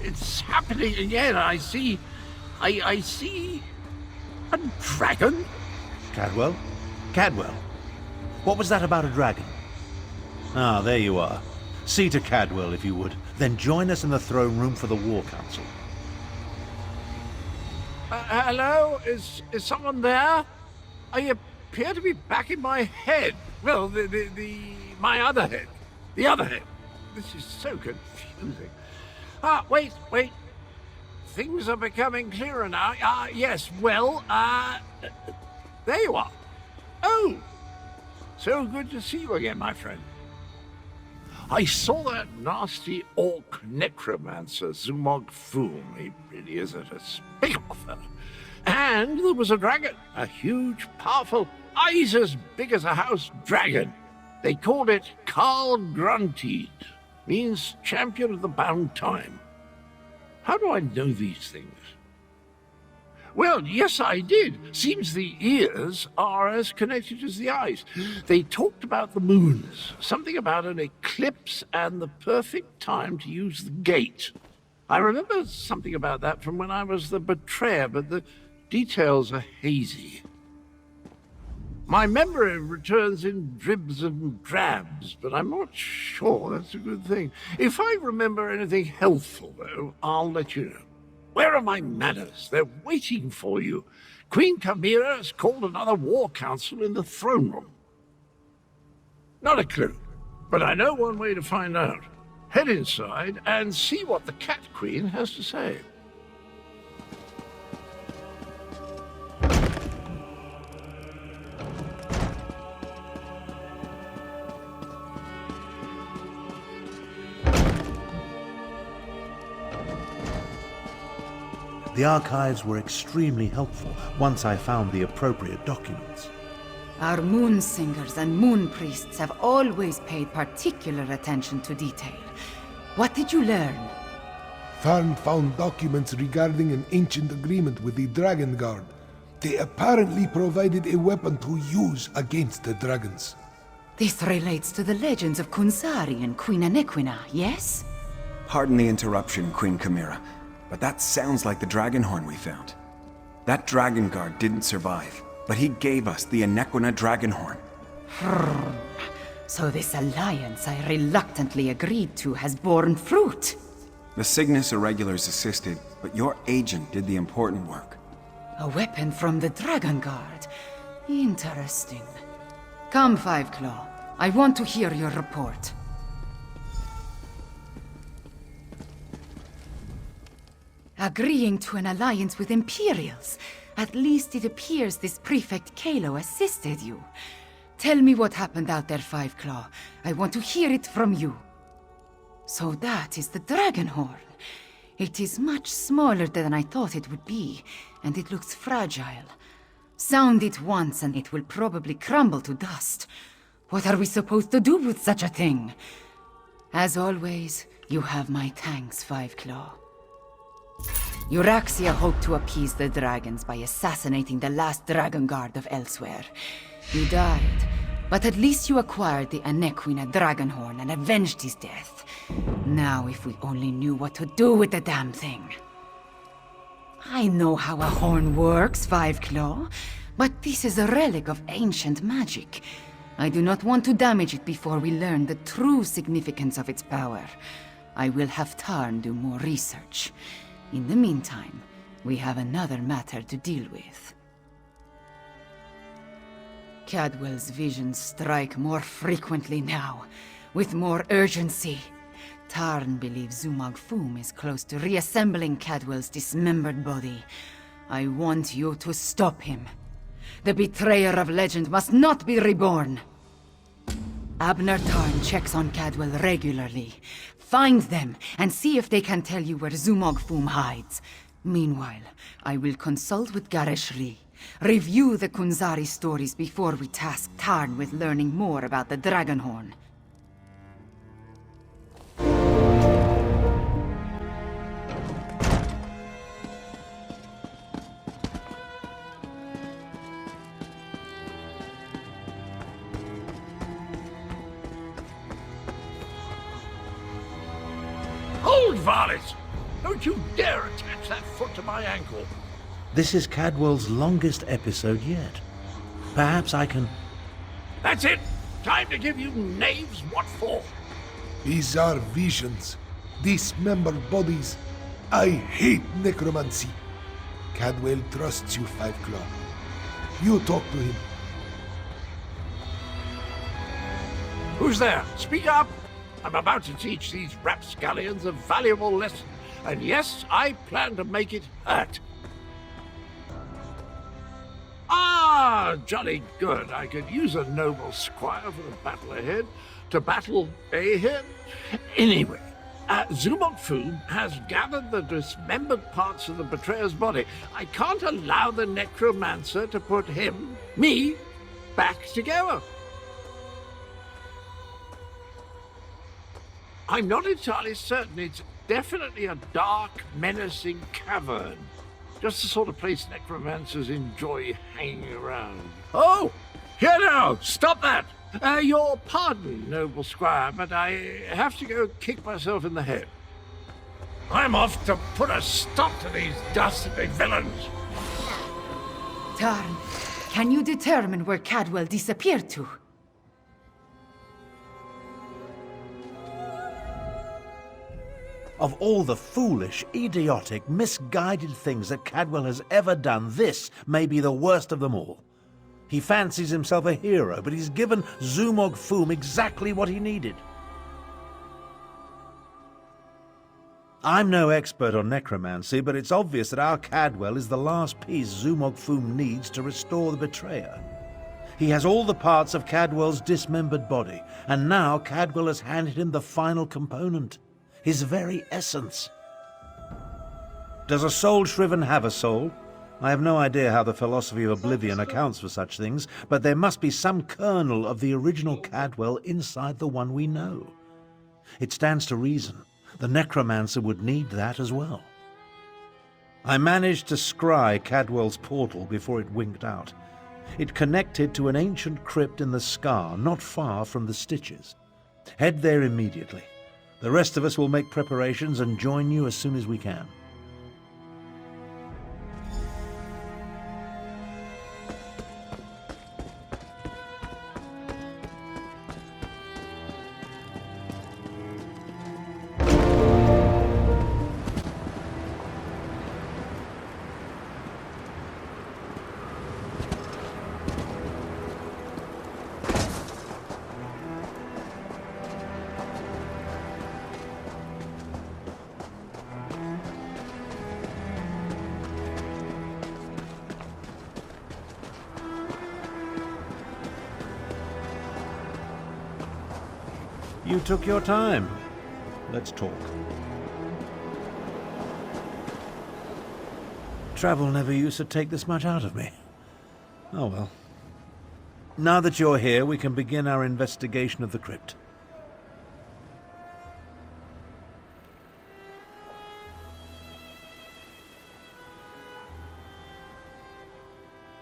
it's happening again. I see a dragon. Cadwell? Cadwell? What was that about a dragon? Ah, there you are. See to Cadwell, if you would. Then join us in the throne room for the War Council. Hello? Is someone there? I appear to be back in my head. Well, my other head. The other head. This is so confusing. Wait. Things are becoming clearer now. Yes, well, there you are. Oh, so good to see you again, my friend. I saw that nasty orc necromancer, ZUMOG PHOOM. He really is a despicable fellow. And there was a dragon, a huge, powerful, eyes as big as a house dragon. They called it Carl Grunted, means champion of the bound time. How do I know these things? Well, yes, I did. Seems the ears are as connected as the eyes. They talked about the moons, something about an eclipse and the perfect time to use the gate. I remember something about that from when I was the betrayer, but the details are hazy. My memory returns in dribs and drabs, but I'm not sure that's a good thing. If I remember anything helpful, though, I'll let you know. Where are my manners? They're waiting for you. Queen Chimera has called another war council in the throne room. Not a clue, but I know one way to find out. Head inside and see what the Cat Queen has to say. The archives were extremely helpful once I found the appropriate documents. Our moon singers and moon priests have always paid particular attention to detail. What did you learn? Tharn found documents regarding an ancient agreement with the Dragon Guard. They apparently provided a weapon to use against the dragons. This relates to the legends of Kunzari and Queen Anequina, yes? Pardon the interruption, Queen Chimera, but that sounds like the dragon horn we found. That dragon guard didn't survive, but he gave us the Anequina dragon horn. So this alliance I reluctantly agreed to has borne fruit. The Cygnus Irregulars assisted, but your agent did the important work. A weapon from the Dragon Guard. Interesting. Come, Five Claw. I want to hear your report. Agreeing to an alliance with Imperials. At least it appears this Prefect Kalo assisted you. Tell me what happened out there, Five Claw. I want to hear it from you. So that is the dragon horn. It is much smaller than I thought it would be, and it looks fragile. Sound it once and it will probably crumble to dust. What are we supposed to do with such a thing? As always, you have my thanks, Five Claw. Euraxia hoped to appease the dragons by assassinating the last Dragon Guard of Elsewhere. You died, but at least you acquired the Anequina Dragonhorn and avenged his death. Now if we only knew what to do with the damn thing. I know how a horn works, Five Claw, but this is a relic of ancient magic. I do not want to damage it before we learn the true significance of its power. I will have Tarn do more research. In the meantime, we have another matter to deal with. Cadwell's visions strike more frequently now, with more urgency. Tarn believes ZUMOG PHOOM is close to reassembling Cadwell's dismembered body. I want you to stop him. The betrayer of legend must not be reborn. Abner Tarn checks on Cadwell regularly. Find them and see if they can tell you where ZUMOG PHOOM hides. Meanwhile, I will consult with Gareshri. Review the Kunzari stories before we task Tarn with learning more about the Dragonhorn. Hold, varlet! Don't you dare attach that foot to my ankle. This is Cadwell's longest episode yet. Perhaps I can... That's it. Time to give you knaves what for. These are visions. Dismembered bodies. I hate necromancy. Cadwell trusts you, Five Claw. You talk to him. Who's there? Speak up. I'm about to teach these rapscallions a valuable lesson. And yes, I plan to make it hurt. Ah, jolly good. I could use a noble squire for the battle ahead. To battle him. Anyway, ZUMOG PHOOM has gathered the dismembered parts of the betrayer's body. I can't allow the necromancer to put me, back together. I'm not entirely certain. It's definitely a dark, menacing cavern. Just the sort of place necromancers enjoy hanging around. Oh! Here now! Stop that! Your pardon, noble squire, but I have to go kick myself in the head. I'm off to put a stop to these dastardly villains. Tarn, can you determine where Cadwell disappeared to? Of all the foolish, idiotic, misguided things that Cadwell has ever done, this may be the worst of them all. He fancies himself a hero, but he's given ZUMOG PHOOM exactly what he needed. I'm no expert on necromancy, but it's obvious that our Cadwell is the last piece ZUMOG PHOOM needs to restore the betrayer. He has all the parts of Cadwell's dismembered body, and now Cadwell has handed him the final component. His very essence. Does a soul shriven have a soul? I have no idea how the philosophy of oblivion accounts for such things, but there must be some kernel of the original Cadwell inside the one we know. It stands to reason the necromancer would need that as well. I managed to scry Cadwell's portal before it winked out. It connected to an ancient crypt in the scar, not far from the Stitches. Head there immediately. The rest of us will make preparations and join you as soon as we can. You took your time. Let's talk. Travel never used to take this much out of me. Oh well. Now that you're here, we can begin our investigation of the crypt.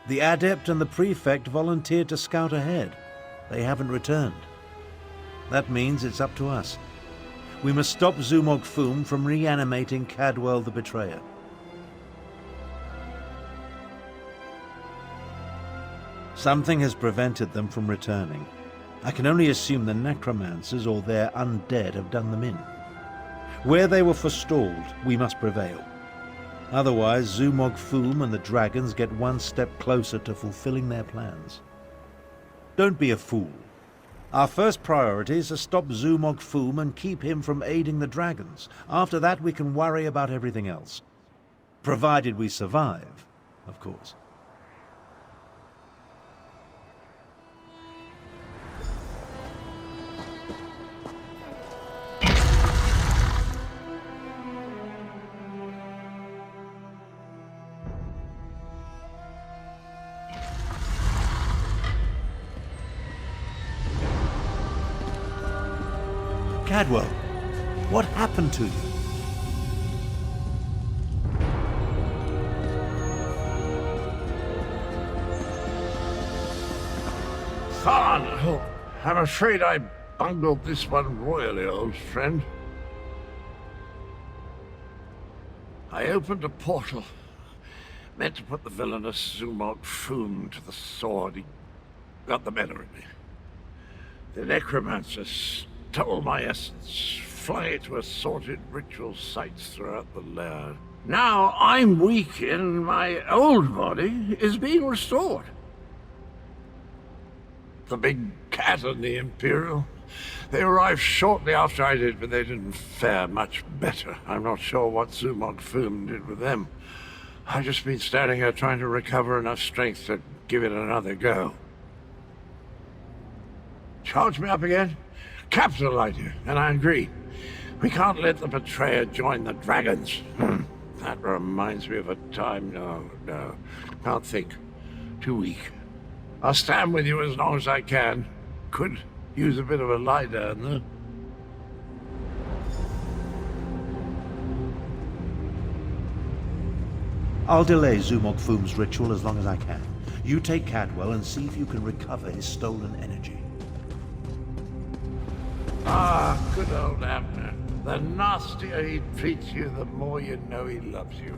The adept and the prefect volunteered to scout ahead. They haven't returned. That means it's up to us. We must stop ZUMOG PHOOM from reanimating Cadwell the Betrayer. Something has prevented them from returning. I can only assume the necromancers or their undead have done them in. Where they were forestalled, we must prevail. Otherwise, ZUMOG PHOOM and the dragons get one step closer to fulfilling their plans. Don't be a fool. Our first priority is to stop ZUMOG PHOOM and keep him from aiding the dragons. After that, we can worry about everything else. Provided we survive, of course. Cadwell, what happened to you? Tharn, I'm afraid I bungled this one royally, old friend. I opened a portal, meant to put the villainous ZUMOG PHOOM to the sword. He got the better of me. The necromancer stole my essence, flung it to assorted ritual sites throughout the lair. Now I'm weak and my old body is being restored. The big cat and the Imperial, they arrived shortly after I did, but they didn't fare much better. I'm not sure what ZUMOG PHOOM did with them. I've just been standing here trying to recover enough strength to give it another go. Charge me up again? Capital idea, and I agree. We can't let the betrayer join the dragons. That reminds me of a time. No. Can't think. Too weak. I'll stand with you as long as I can. Could use a bit of a lie down, though. I'll delay ZUMOG PHOOM's ritual as long as I can. You take Cadwell and see if you can recover his stolen energy. Ah, good old Abner. The nastier he treats you, the more you know he loves you.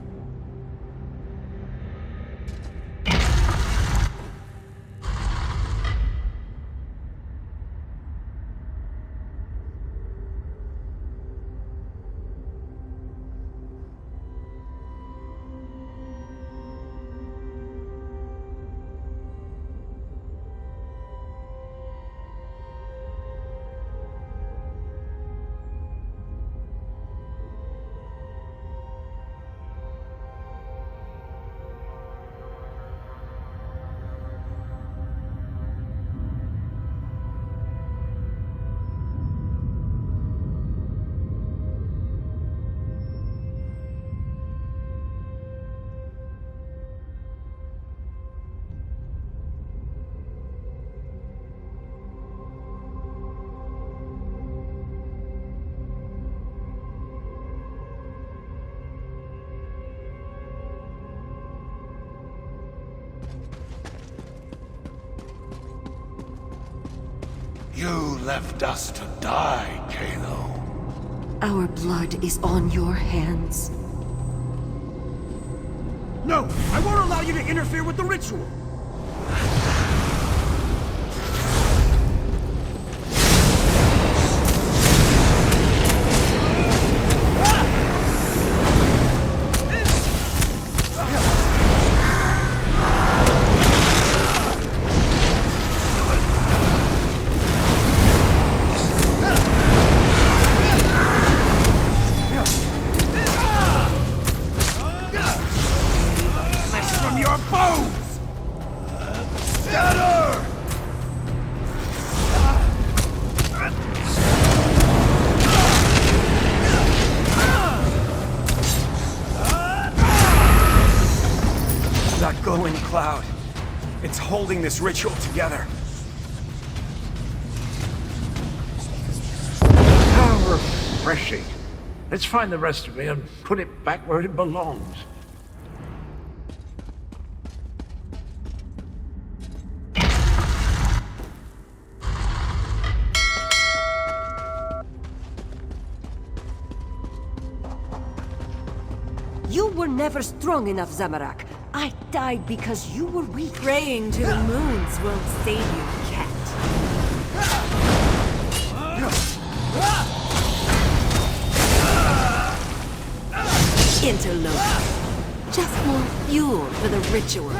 You left us to die, Kalo. Our blood is on your hands. No! I won't allow you to interfere with the ritual! That glowing cloud. It's holding this ritual together. How refreshing. Let's find the rest of me and put it back where it belongs. You were never strong enough, Zamorak. I died because you were weak. Praying to the moons won't save you, cat. Interloper. Just more fuel for the ritual.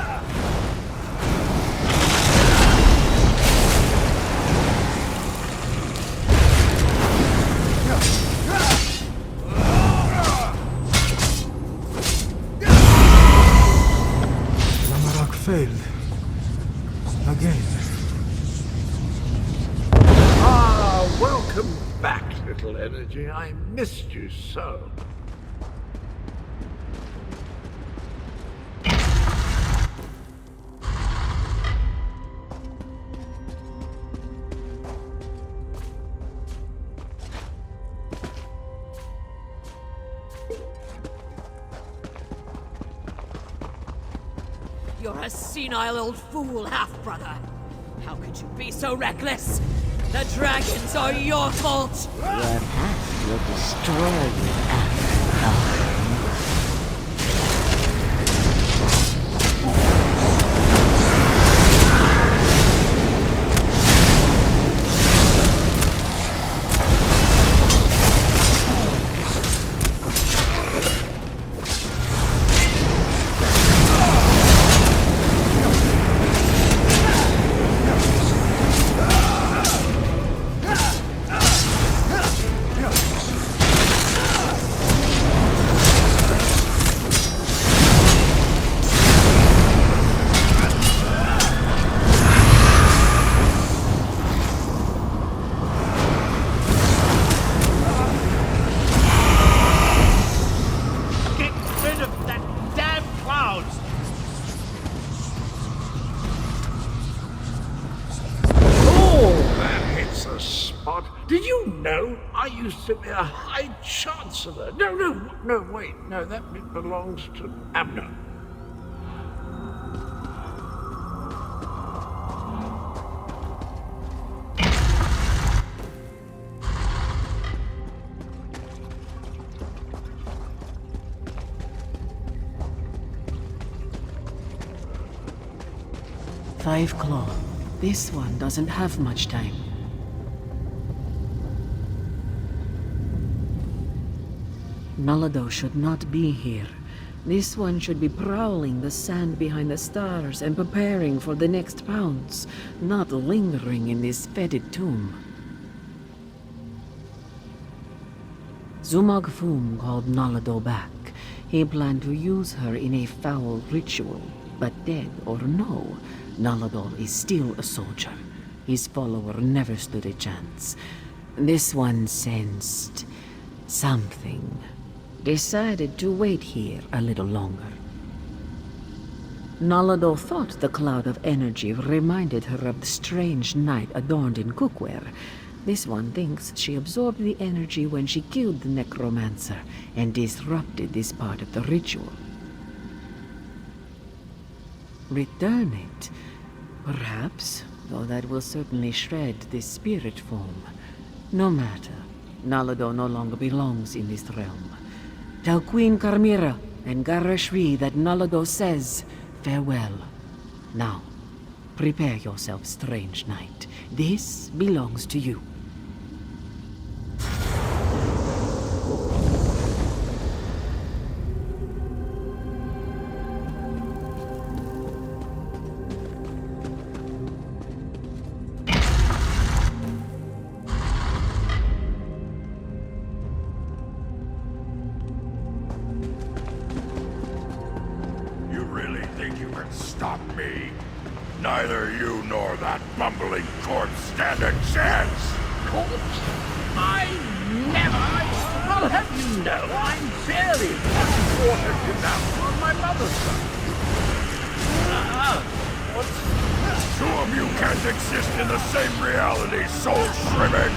Failed. Again. Ah, welcome back, little energy. I missed you so. You're a senile old fool, half-brother. How could you be so reckless? The dragons are your fault! Your past will destroy you after time. spot. Did you know I used to be a High Chancellor? No, wait. No, that bit belongs to Abner. Five Claw. This one doesn't have much time. Nalado should not be here. This one should be prowling the sand behind the stars and preparing for the next pounce, not lingering in this fetid tomb. ZUMOG PHOOM called Nalado back. He planned to use her in a foul ritual, but dead or no, Nalado is still a soldier. His follower never stood a chance. This one sensed something. Decided to wait here a little longer. Nalado thought the cloud of energy reminded her of the strange knight adorned in cookware. This one thinks she absorbed the energy when she killed the necromancer and disrupted this part of the ritual. Return it? Perhaps, though that will certainly shred this spirit form. No matter. Nalado no longer belongs in this realm. Tell Queen Carmira and Garashri that Nalado says farewell. Now, prepare yourself, strange knight. This belongs to you. Stop me. Neither you nor that bumbling corpse stand a chance. Corpse? I never. I'll have you know, I'm barely watered enough on my mother's side. Two of you can't exist in the same reality, soul shrimming.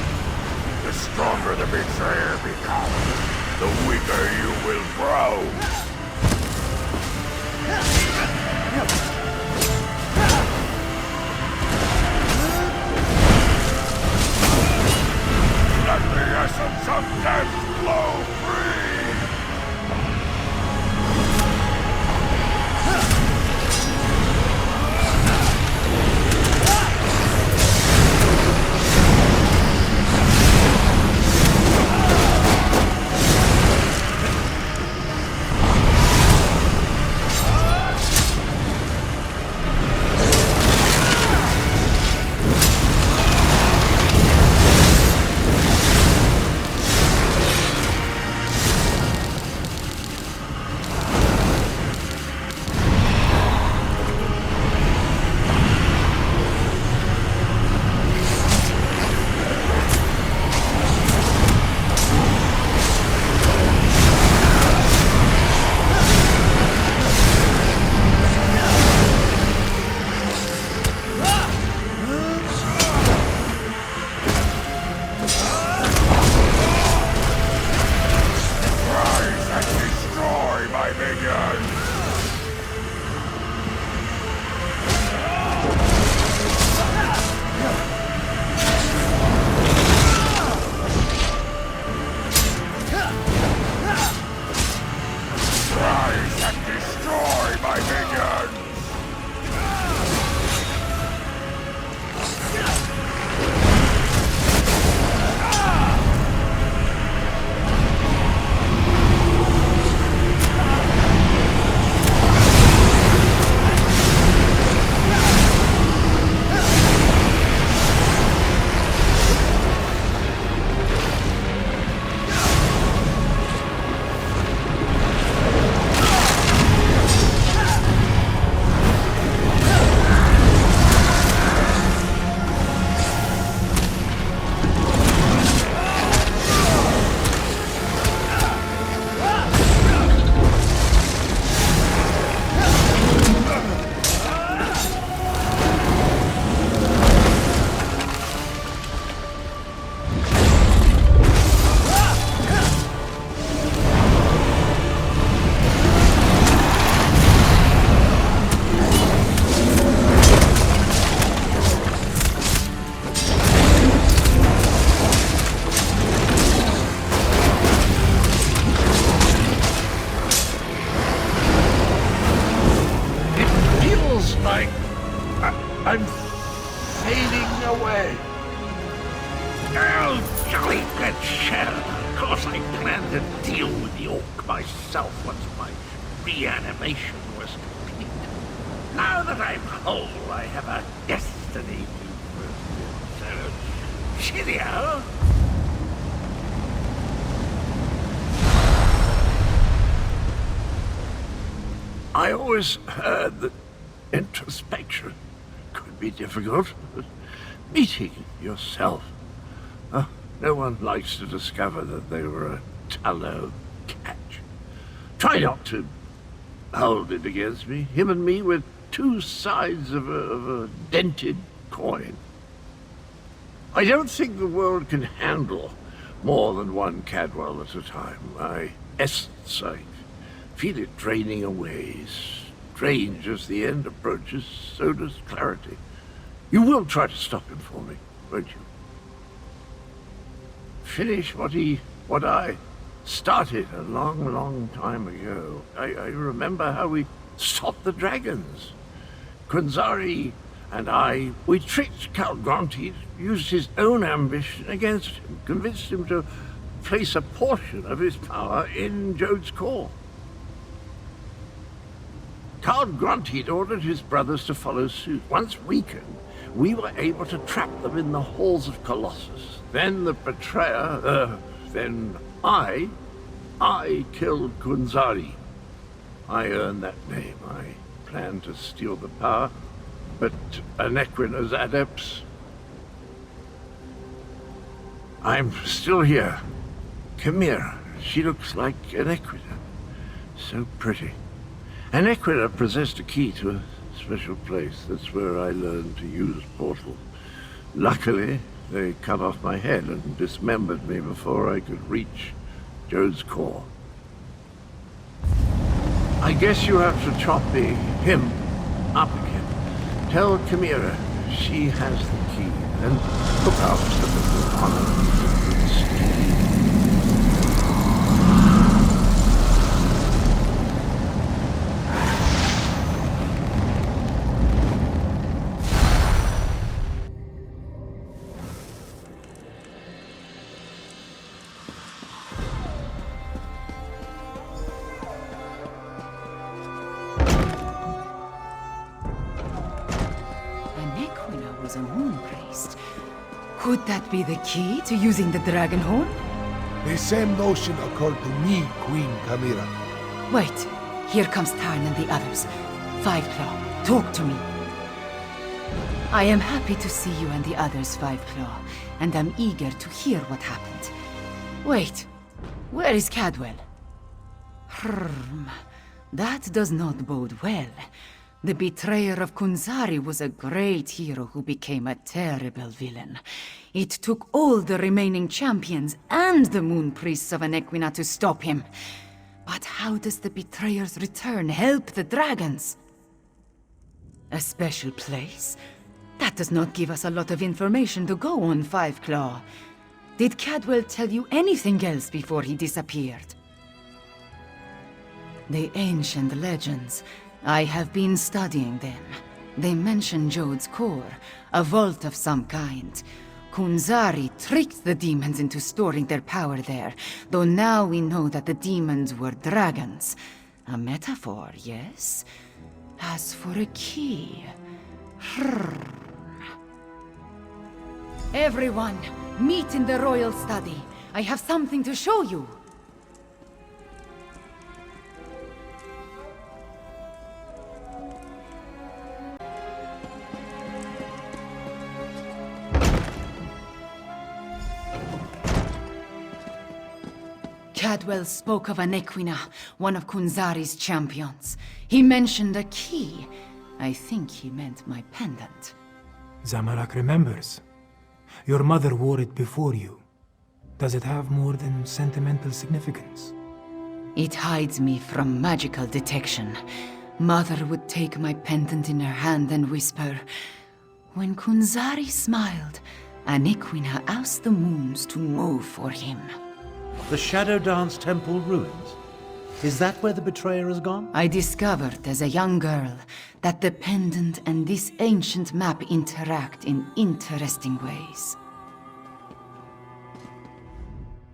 The stronger the betrayer becomes, the weaker you will grow. Let the essence of death flow free! fading away. Oh, jolly good shell. Of course I planned to deal with the orc myself once my reanimation was complete. Now that I'm whole, I have a destiny to fulfill. So, cheerio. I always heard that introspection could be difficult. Meeting yourself. No one likes to discover that they were a tallow catch. Try not to hold it against me. Him and me were two sides of a dented coin. I don't think the world can handle more than one Cadwell at a time. My essence, I feel it draining away. Strange as the end approaches, so does clarity. You will try to stop him for me, won't you? Finish what I started a long, long time ago. I remember how we stopped the dragons. Kunzari and I, we tricked Count Gronti, used his own ambition against him, convinced him to place a portion of his power in Jode's core. Count Gronti ordered his brothers to follow suit. Once weakened, we were able to trap them in the halls of Colossus. Then the betrayer, then I killed Kunzari. I earned that name. I planned to steal the power, but Anequina's adepts... I'm still here. Chimera, she looks like Anequina. So pretty. Anequina possessed a key to a special place. That's where I learned to use portals. Luckily, they cut off my head and dismembered me before I could reach Jode's core. I guess you have to chop him up again. Tell Chimera she has the key, and look out for the honor of the good steed. A moon priest. Could that be the key to using the dragon horn? The same notion occurred to me, Queen Chimera. Wait, here comes Tarn and the others. Five Claw, talk to me. I am happy to see you and the others, Five Claw, and I'm eager to hear what happened. Wait, where is Cadwell? That does not bode well. The betrayer of Kunzari was a great hero who became a terrible villain. It took all the remaining champions and the moon priests of Anequina to stop him. But how does the betrayer's return help the dragons? A special place? That does not give us a lot of information to go on, Five Claw. Did Cadwell tell you anything else before he disappeared? The ancient legends. I have been studying them. They mention Jode's core, a vault of some kind. Kunzari tricked the demons into storing their power there, though now we know that the demons were dragons. A metaphor, yes? As for a key... Everyone, meet in the royal study. I have something to show you. Cadwell spoke of Anequina, one of Kunzari's champions. He mentioned a key. I think he meant my pendant. Zamorak remembers. Your mother wore it before you. Does it have more than sentimental significance? It hides me from magical detection. Mother would take my pendant in her hand and whisper, "When Kunzari smiled, Anequina asked the moons to move for him." The Shadow Dance Temple ruins? Is that where the betrayer has gone? I discovered as a young girl that the pendant and this ancient map interact in interesting ways.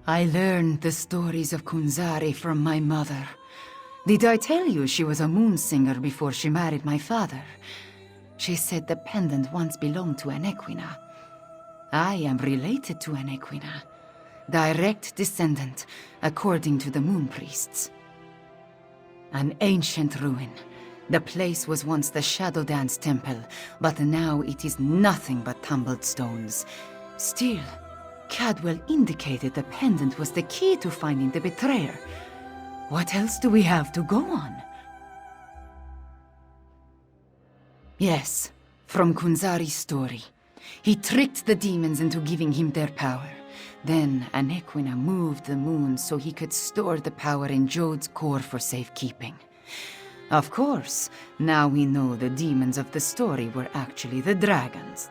I learned the stories of Kunzari from my mother. Did I tell you she was a moon singer before she married my father? She said the pendant once belonged to an Equina. I am related to an Equina. Direct descendant, according to the moon priests. An ancient ruin. The place was once the Shadow Dance Temple, but now it is nothing but tumbled stones. Still, Cadwell indicated the pendant was the key to finding the betrayer. What else do we have to go on? Yes, from Kunzari's story. He tricked the demons into giving him their power. Then an Equina moved the moon so he could store the power in Jode's core for safekeeping. Of course, now we know the demons of the story were actually the dragons.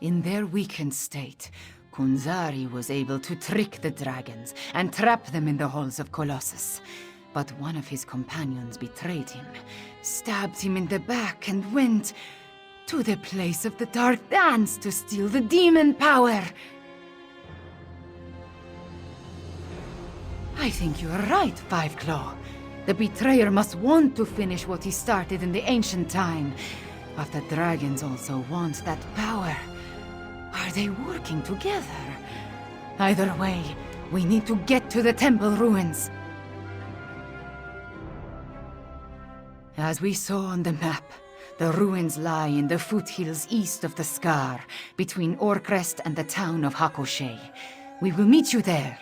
In their weakened state, Kunzari was able to trick the dragons and trap them in the halls of Colossus. But one of his companions betrayed him, stabbed him in the back, and went to the place of the Dark Dance to steal the demon power. I think you are right, Five Claw. The betrayer must want to finish what he started in the ancient time. But the dragons also want that power. Are they working together? Either way, we need to get to the temple ruins. As we saw on the map, the ruins lie in the foothills east of the Scar, between Orcrest and the town of Hakoshe. We will meet you there.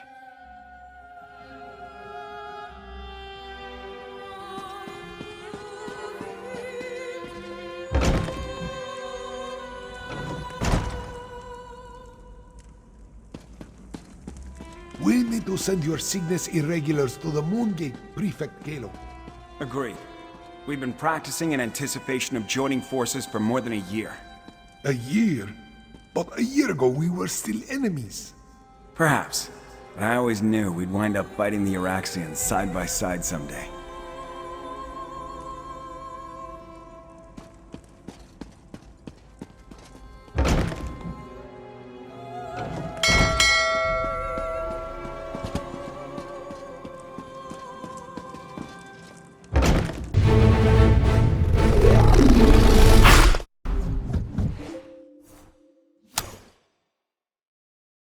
We need to send your Cygnus Irregulars to the Moongate, Prefect Kalo. Agreed. We've been practicing in anticipation of joining forces for more than a year. A year? But a year ago we were still enemies. Perhaps. But I always knew we'd wind up fighting the Araxians side by side someday.